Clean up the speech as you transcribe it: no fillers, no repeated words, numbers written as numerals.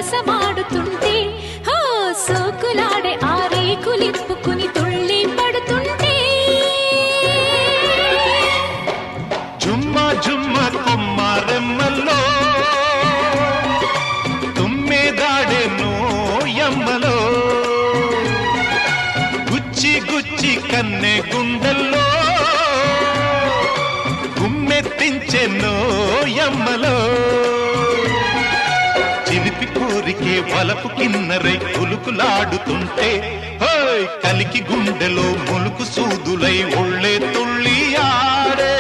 సరసమాడుతుంటే హో సోకులాడే ఆ రేకులిప్పుకుని తుళ్ళి పడుతుంటే జుమ్మ జుమ్మ కుమ్మారెమ్మల్లో తుమ్మెదాడే నోయమ్మలో గుచ్చి గుచ్చి కన్నె గుండెల్లో గుమ్మెత్తించే నోయమ్మలో చిలిపి కోరికే వలపు కిన్నరై ఉలుకులాడుతుంటే హోయ్ కలికి గుండెలో ములుకు సూదులై ఒళ్ళే తుళ్ళి ఆడే